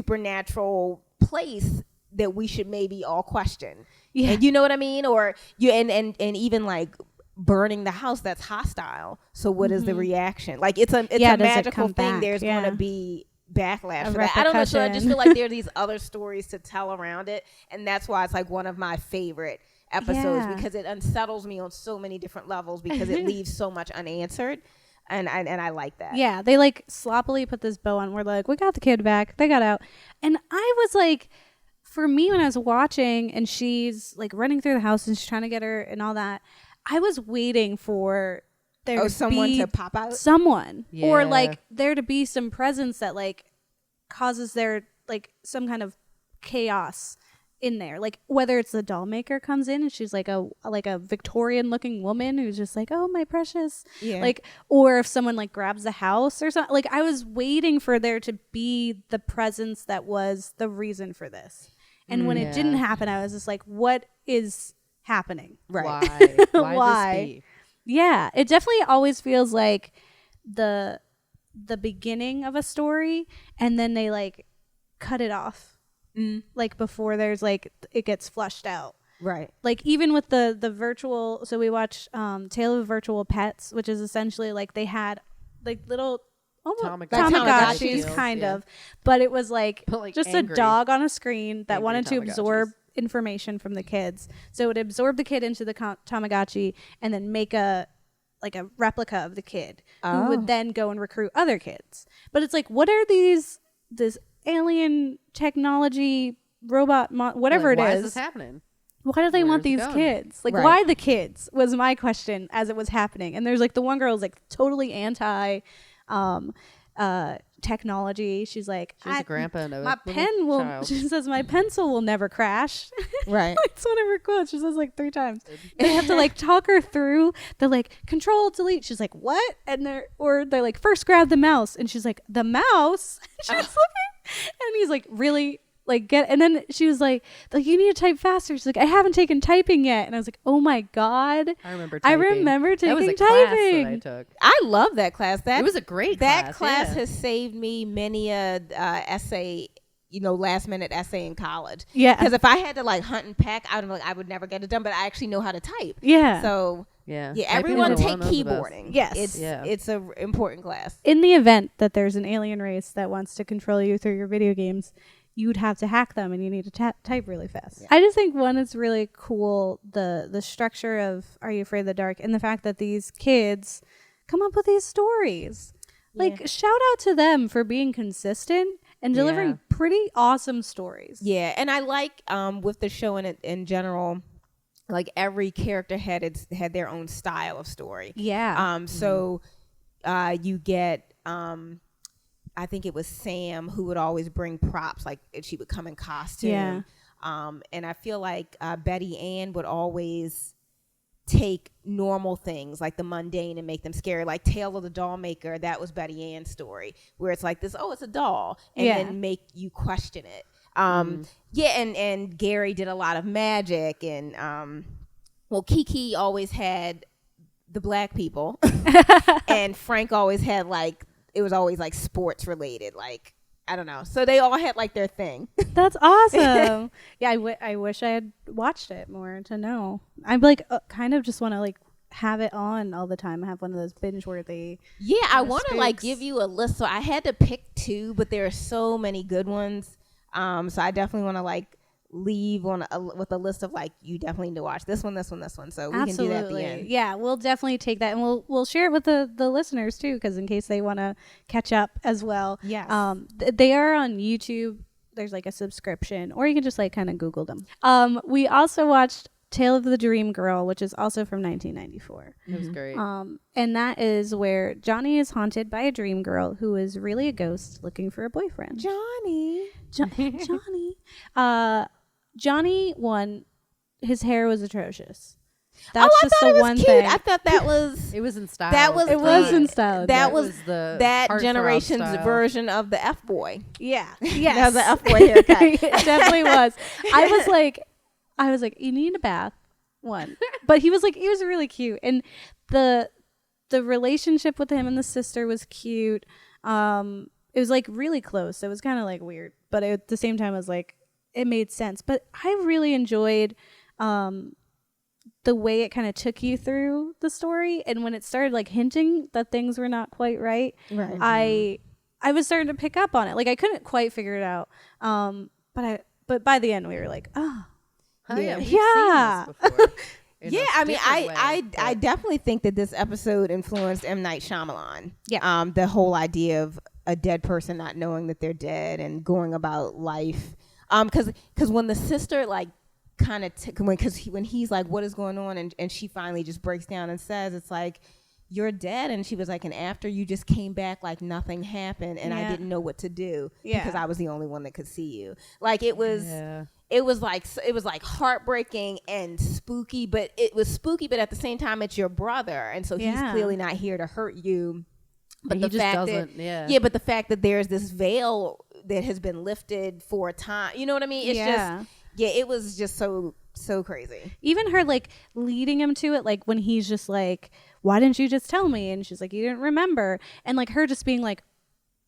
supernatural place that we should maybe all question. Yeah. And you know what I mean? Or you and even like burning the house that's hostile. So what is the reaction? Like it's a does it magical come thing. back? There's going to be backlash A for that. I don't know. So I just repercussion. feel like there are these other stories to tell around it, and that's why it's like one of my favorite episodes Yeah. because it unsettles me on so many different levels because it leaves so much unanswered, and I like that. Yeah, they like sloppily put this bow on. We're like, we got the kid back. They got out. And I was like, for me, when I was watching and she's like running through the house and she's trying to get her and all that, I was waiting for there to someone be to pop out. someone or Yeah. like there to be some presence that like causes there like some kind of chaos in there, like whether it's the doll maker comes in and she's like a Victorian looking woman who's just like, oh my precious, Yeah. like, or if someone like grabs the house or something. Like I was waiting for there to be the presence that was the reason for this, and when it didn't Yeah. happen, I was just like, what is happening? Right. Why? Why? Why? This be? Yeah, it definitely always feels like the beginning of a story, and then they like cut it off, like before there's like it gets flushed out. Right. Like even with the virtual, so we watched Tale of Virtual Pets, which is essentially like they had like little almost Tamagotchi Tamagotchis feels, kind yeah. of, but it was like, But, like, just angry. a dog on a screen that Angry wanted to absorb Tamagotchis. information from the kids. So it would absorb the kid into the Tamagotchi and then make a replica of the kid who would then go and recruit other kids. But it's like, what are this alien technology robot whatever Like, it why is? this happening? Why do they want Where's it these going? kids? Like, Right. why the kids was my question as it was happening. And there's like the one girl is like totally anti technology. She's like, She has a grandpa and a my little pen will, child. she says, my pencil will never crash. Right. It's one of her quotes. She says like 3 times. They have to like talk her through the like control delete. She's like, what? And they're like, first grab the mouse. And she's like, the mouse? She's looking. And he's like, really? Like and then she was like, you need to type faster. She's like, I haven't taken typing yet. And I was like, oh my God. I remember I typing. remember That was taking a class typing. that I took. I love that class. It was a great that class, yeah. has saved me many a essay, last minute essay in college. Yeah. Because if I had to like hunt and peck, I would never get it done. But I actually know how to type. Yeah. So Yeah. yeah, Typing everyone was take one of the best. keyboarding. Yes. It's a important class. In the event that there's an alien race that wants to control you through your video games, you'd have to hack them and you need to type really fast. I just think one is really cool, the structure of Are You Afraid of the Dark, and the fact that these kids come up with these stories. Like, shout out to them for being consistent and delivering Yeah. pretty awesome stories. Yeah, and I like with the show in general, like every character had their own style of story. Yeah. So you get I think it was Sam who would always bring props, like she would come in costume. Yeah. And I feel like Betty Ann would always take normal things like the mundane and make them scary. Like Tale of the Doll Maker, that was Betty Ann's story, where it's like this, oh, it's a doll, and Yeah. then make you question it. Yeah, and Gary did a lot of magic, and Kiki always had the black people, and Frank always had like, it was always like sports related, like I don't know. So they all had like their thing. That's awesome. Yeah, I wish I had watched it more to know. I'm like kind of just want to like have it on all the time. Have one of those binge worthy. Yeah, I want to like spooks. give you a list. So I had to pick 2, but there are so many good ones. So I definitely want to like leave with a list of like, you definitely need to watch this one, this one, this one. So we can do that at the end. Yeah, we'll definitely take that, and we'll share it with the listeners too, because in case they want to catch up as well. Yes. They are on YouTube. There's like a subscription, or you can just like kind of Google them. We also watched Tale of the Dream Girl, which is also from 1994. It was great. And that is where Johnny is haunted by a dream girl who is really a ghost looking for a boyfriend. Johnny. Johnny. Johnny, his hair was atrocious. That's I just thought the it was one cute. thing. I thought that was It was in style. that was It was in style. That It was the that heartthrob generation's style. version of the F boy. Yeah. That Yes. was an F boy haircut. It definitely was. I was like, you need a bath. One. But he was really cute. And the relationship with him and the sister was cute. It was like really close. It was kind of like weird, but at the same time, it was like, it made sense. But I really enjoyed the way it kind of took you through the story, and when it started like hinting that things were not quite right, I was starting to pick up on it. Like I couldn't quite figure it out, but by the end we were like, oh, yeah, we've yeah. seen this before. Yeah, I mean, I definitely think that this episode influenced M. Night Shyamalan. Yeah. The whole idea of a dead person not knowing that they're dead and going about life. Because when the sister like kind of when he's like, what is going on, and she finally just breaks down and says, it's like, you're dead, and she was like, and after you just came back like nothing happened, and I didn't know what to do because I was the only one that could see you. Like it was. Yeah. It was like heartbreaking and spooky, but it was spooky, but at the same time, it's your brother, and so he's clearly not here to hurt you. But the fact that but the fact that there's this veil that has been lifted for a time, you know what I mean? It's just it was just so crazy. Even her like leading him to it, like when he's just like, why didn't you just tell me? And she's like, you didn't remember, and like her just being like,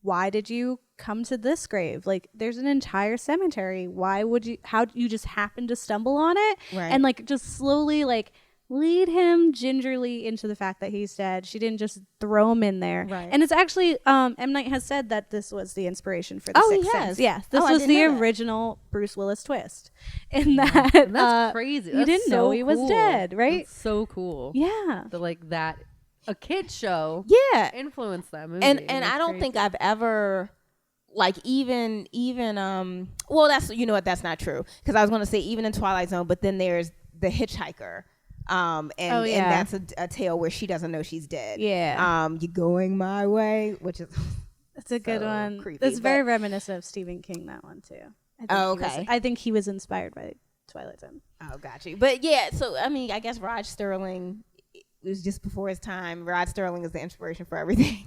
why did you come to this grave? Like there's an entire cemetery. Why would you, how you just happen to stumble on it? Right. And like just slowly like lead him gingerly into the fact that he's dead. She didn't just throw him in there. Right. And it's actually, M. Night has said that this was the inspiration for the Sixth Sense. Yeah. This was the original Bruce Willis twist. And that's crazy. You didn't know he was dead, right? That's so cool. Yeah. The like that. A kid's show influenced that movie. And I don't think I've ever like even well, that's, you know what, that's not true, because I was going to say even in Twilight Zone, but then there's The Hitchhiker, and that's a tale where she doesn't know she's dead. You're Going My Way, which is that's a good one. Creepy, it's very reminiscent of Stephen King, that one too. I think he was inspired by Twilight Zone. Oh, got you. But yeah, so I mean, I guess Rod Sterling, it was just before his time. Rod Sterling is the inspiration for everything.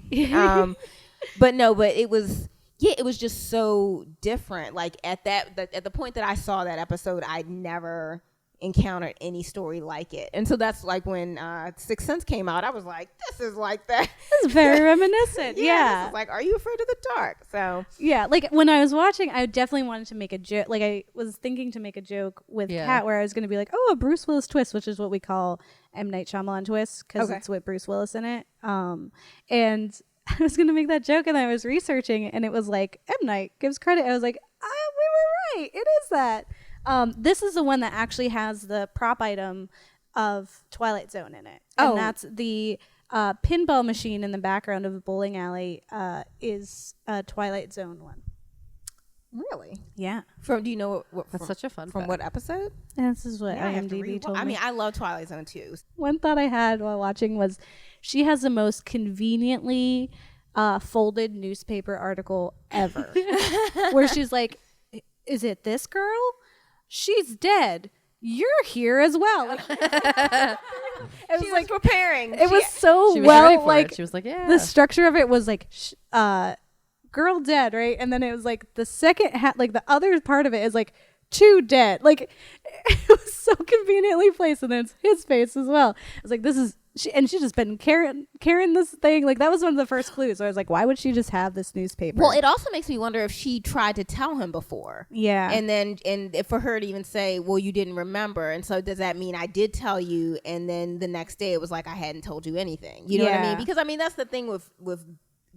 But it was just so different. Like at the point that I saw that episode, I'd never encountered any story like it. And so that's like when Sixth Sense came out, I was like, this is like that. It's very reminiscent. This is like, are you afraid of the dark? So yeah, like when I was watching, I definitely wanted to make a joke. Like I was thinking to make a joke with Kat where I was going to be like, oh, a Bruce Willis twist, which is what we call M. Night Shyamalan twist, because it's with Bruce Willis in it. And I was going to make that joke, and I was researching, and it was like, M. Night gives credit. I was like, we were right. It is that. This is the one that actually has the prop item of Twilight Zone in it. And that's the pinball machine in the background of a bowling alley is a Twilight Zone one. Really? Yeah. Do you know what that's such a fun from fact. What episode? And this is what IMDb told me. I mean, I love Twilight Zone too. One thought I had while watching was she has the most conveniently folded newspaper article ever. Where she's like, is it this girl? She's dead. You're here as well. Like, it was like preparing. It was so she was well ready for like it. She was like, yeah. The structure of it was like girl dead, right? And then it was like the second like the other part of it is like two dead. Like it was so conveniently placed, and then it's his face as well. I was like, this is she's just been carrying this thing. Like that was one of the first clues. So I was like, why would she just have this newspaper? Well, it also makes me wonder if she tried to tell him before. Yeah. And for her to even say, well, you didn't remember. And so does that mean I did tell you? And then the next day it was like I hadn't told you anything. You know what I mean? Because I mean, that's the thing with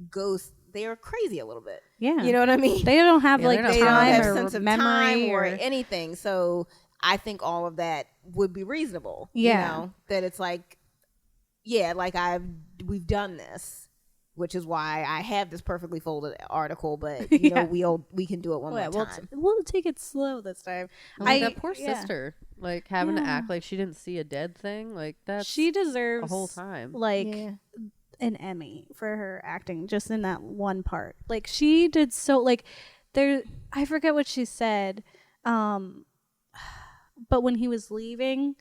ghosts. They are crazy a little bit. Yeah. You know what I mean? They don't have they don't have sense of memory time or anything. So I think all of that would be reasonable. Yeah. You know, that it's like, yeah, like we've done this, which is why I have this perfectly folded article, but you know, we can do it one more time. We'll take it slow this time. That poor sister, like having to act like she didn't see a dead thing, like that. She deserves a whole time, like an Emmy for her acting just in that one part. Like she did so like there. I forget what she said, but when he was leaving,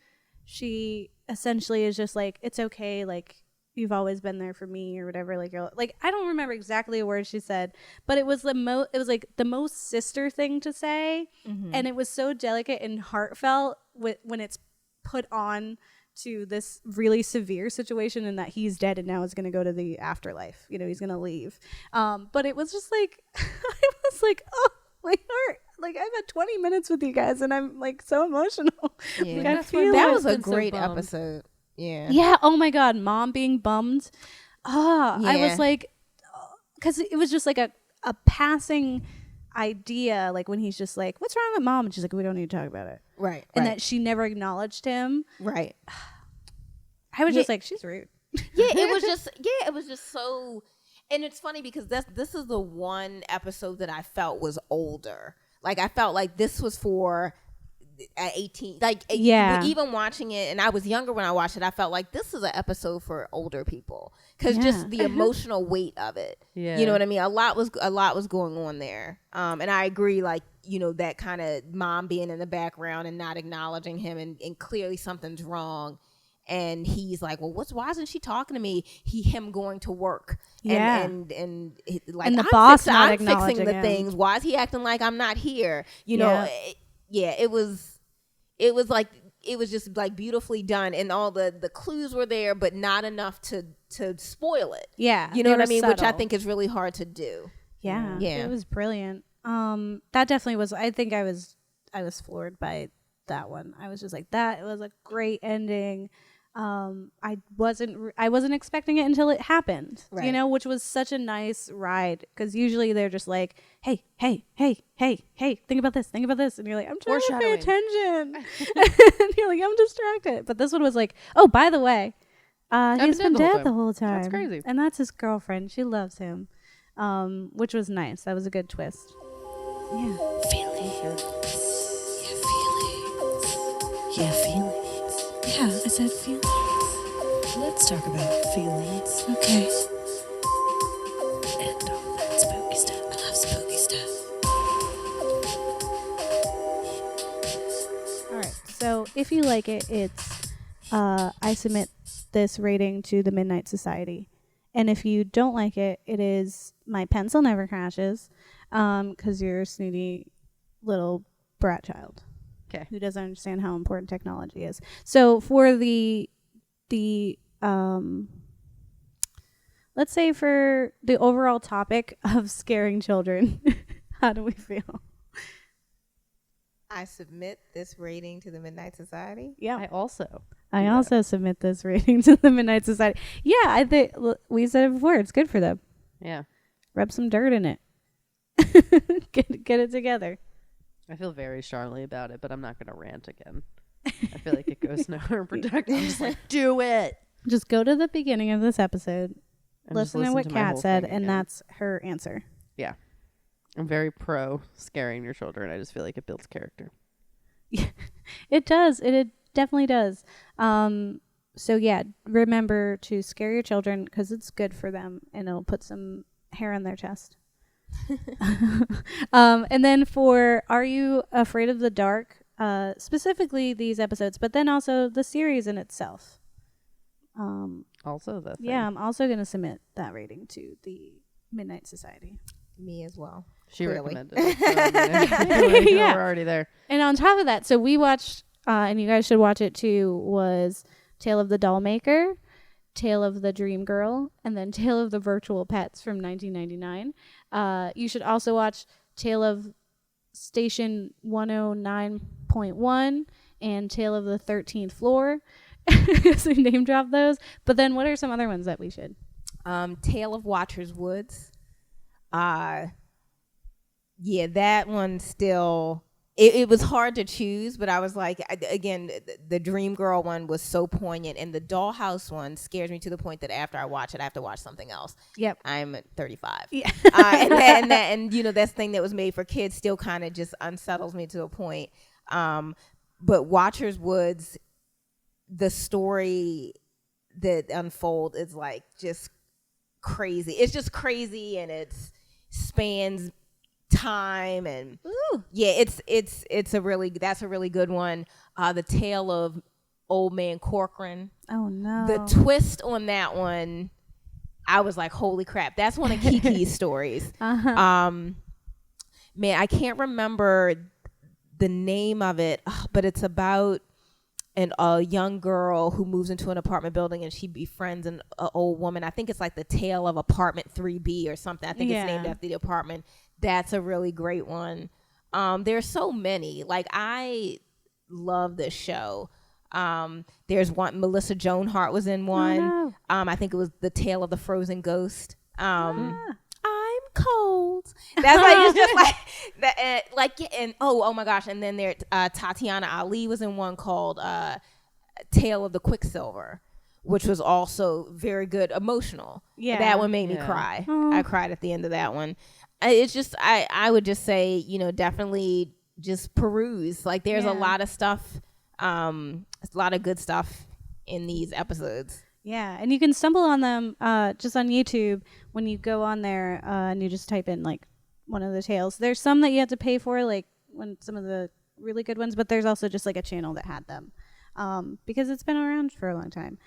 she essentially is just like, it's okay, like you've always been there for me or whatever. Like you're like, I don't remember exactly a word she said, but it was it was like the most sister thing to say, and it was so delicate and heartfelt when it's put on to this really severe situation, and that he's dead and now is going to go to the afterlife. You know, he's going to leave. But it was just like, I was like, oh, my heart. I've had 20 minutes with you guys and I'm like so emotional. Yeah. Like, I feel That like- was a been so great bummed. episode. Yeah. Yeah. Oh my God. Mom being bummed. I Yeah. was like, because it was just like a passing idea. Like when he's just like, what's wrong with mom? And she's like, we don't need to talk about it. Right. And right. that she never acknowledged him. Right. I was Yeah. just like, she's rude. Yeah, it was just so, and it's funny because this is the one episode that I felt was older. Like I felt like this was for 18, like Yeah. even watching it, and I was younger when I watched it, I felt like this is an episode for older people because Yeah. just the emotional weight of it. Yeah. You know what I mean? A lot was going on there. And I agree, like, that kind of mom being in the background and not acknowledging him, and clearly something's wrong. And he's like, well, why isn't she talking to me? Him going to work. Yeah. And like, And the I'm boss not I'm fixing acknowledging the him. things. Why is he acting like I'm not here? Yeah. It was like, it was just like beautifully done, and all the clues were there, but not enough to spoil it. Yeah. You know they what I were mean? Which I subtle. think is really hard to do. Yeah. Yeah. It was brilliant. That definitely was, I think I was floored by that one. I was just like, that was a great ending. I wasn't expecting it until it happened, Right. which was such a nice ride. Cause usually they're just like, hey, think about this. And you're like, I'm trying to pay attention. And you're like, I'm distracted. But this one was like, oh, by the way, he's been dead the whole time. That's crazy. And that's his girlfriend. She loves him. Which was nice. That was a good twist. Yeah. Feelings. Yeah, feelings. Yeah, I said feelings. Let's talk about feelings. Okay. And all that spooky stuff. I love spooky stuff. All right. So if you like it, it's I submit this rating to the Midnight Society. And if you don't like it, it is my pencil never crashes, because you're a snooty little brat child. Okay. Who doesn't understand how important technology is. So for the let's say for the overall topic of scaring children, how do we feel? I submit this rating to the Midnight Society. Yeah. I also. I also submit this rating to the Midnight Society. Yeah, I think we said it before. It's good for them. Yeah. Rub some dirt in it. Get it together. I feel very strongly about it, but I'm not going to rant again. I feel like it goes nowhere productive. I'm just like, do it. Just go to the beginning of this episode, And just listen to what my Kat whole said, thing and again. that's her answer. Yeah. I'm very pro scaring your children. I just feel like it builds character. It does. It definitely does. So yeah, remember to scare your children because it's good for them and it'll put some hair on their chest. And then for Are You Afraid of the Dark? Specifically these episodes, but then also the series in itself. Also, the thing. Yeah, I'm also going to submit that rating to the Midnight Society. Me as well. She Clearly. recommended it. So, I mean, Yeah. we're already there. And on top of that, so we watched, and you guys should watch it too, was Tale of the Dollmaker, Tale of the Dream Girl, and then Tale of the Virtual Pets from 1999. You should also watch Tale of Station 109.1 and Tale of the 13th Floor. So name drop those. But then what are some other ones that we should? Tale of Watchers Woods. Yeah, that one still, it was hard to choose, but I was like, again, the Dream Girl one was so poignant, and the Dollhouse one scares me to the point that after I watch it, I have to watch something else. Yep. I'm 35. Yeah. And you know, that thing that was made for kids still kind of just unsettles me to a point. But Watchers Woods, the story that unfolds is like just crazy. It's just crazy, and it spans time, and yeah, that's a really good one. The Tale of Old Man Corcoran. Oh no. The twist on that one, I was like, holy crap. That's one of Kiki's stories. Man, I can't remember the name of it, but it's about a young girl who moves into an apartment building, and she befriends an old woman. I think it's like the Tale of Apartment 3B or something. I think it's named after the apartment. That's a really great one. There's so many. Like, I love this show. There's one, Melissa Joan Hart was in one. no. I think it was The Tale of the Frozen Ghost. I'm cold. That's like, it's just like that. And oh my gosh. And then there, Tatiana Ali was in one called Tale of the Quicksilver, which was also very good, emotional. Yeah. That one made me Yeah. cry. Aw. I cried at the end of that one. It's just, I would just say, definitely just peruse. Like, there's Yeah. a lot of stuff, a lot of good stuff in these episodes. Yeah, and you can stumble on them just on YouTube when you go on there and you just type in like one of the tales. There's some that you have to pay for, like when some of the really good ones, but there's also just like a channel that had them because it's been around for a long time.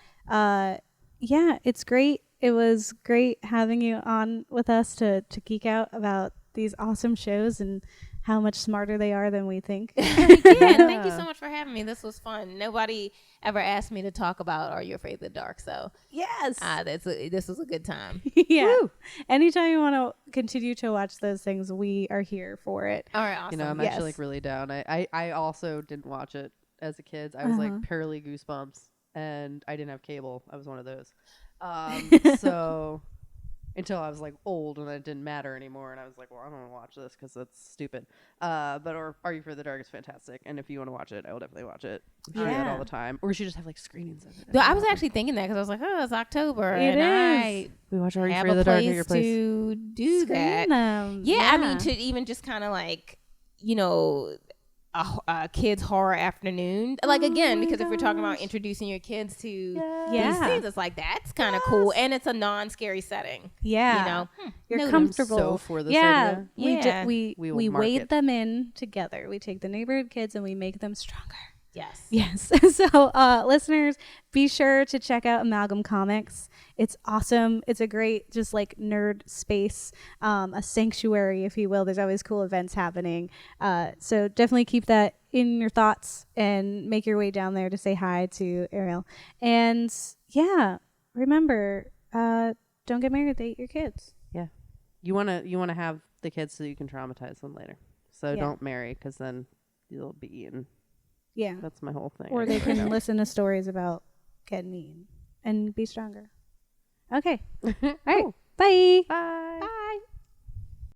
Yeah, it's great. It was great having you on with us to geek out about these awesome shows and how much smarter they are than we think. Thank you so much for having me. This was fun. Nobody ever asked me to talk about Are You Afraid of the Dark? So Yes. this was a good time. Yeah. Woo. Anytime you want to continue to watch those things, we are here for it. All right, awesome. I'm Yes. actually like really down. I also didn't watch it as a kid. I was like purely Goosebumps, and I didn't have cable. I was one of those. So until I was like old and it didn't matter anymore, and I was like, well, I don't want to watch this because that's stupid. Or Are You Afraid of the Dark is fantastic, and if you want to watch it, I will definitely watch it. We should do that Yeah. all the time, or we should just have like screenings of it. No, I was actually thinking that because I was like, oh, it's October. It and is. we watch Are You I have Afraid of a the Dark at your place place. to do that. Screen them. Yeah, I mean, to even just kind of like, a kid's horror afternoon. Like, again, my because if we're talking about gosh. introducing your kids to Yeah. these things, it's like, that's kind of cool. And it's a non-scary setting. Yeah. You're noted. comfortable. So for this yeah. idea. We Yeah. we will mark weighed it. them in together. We take the neighborhood kids and we make them stronger. Yes. Yes. So, listeners, be sure to check out Amalgam Comics. It's awesome. It's a great, just like nerd space, a sanctuary, if you will. There's always cool events happening. So definitely keep that in your thoughts and make your way down there to say hi to Ariell. And yeah, remember, don't get married. Date your kids. You wanna have the kids so you can traumatize them later. So Yeah. don't marry, because then you'll be eaten. Yeah. That's my whole thing. Or they right can now. listen to stories about getting eaten and be stronger. Okay. All right. Cool. Bye. Bye.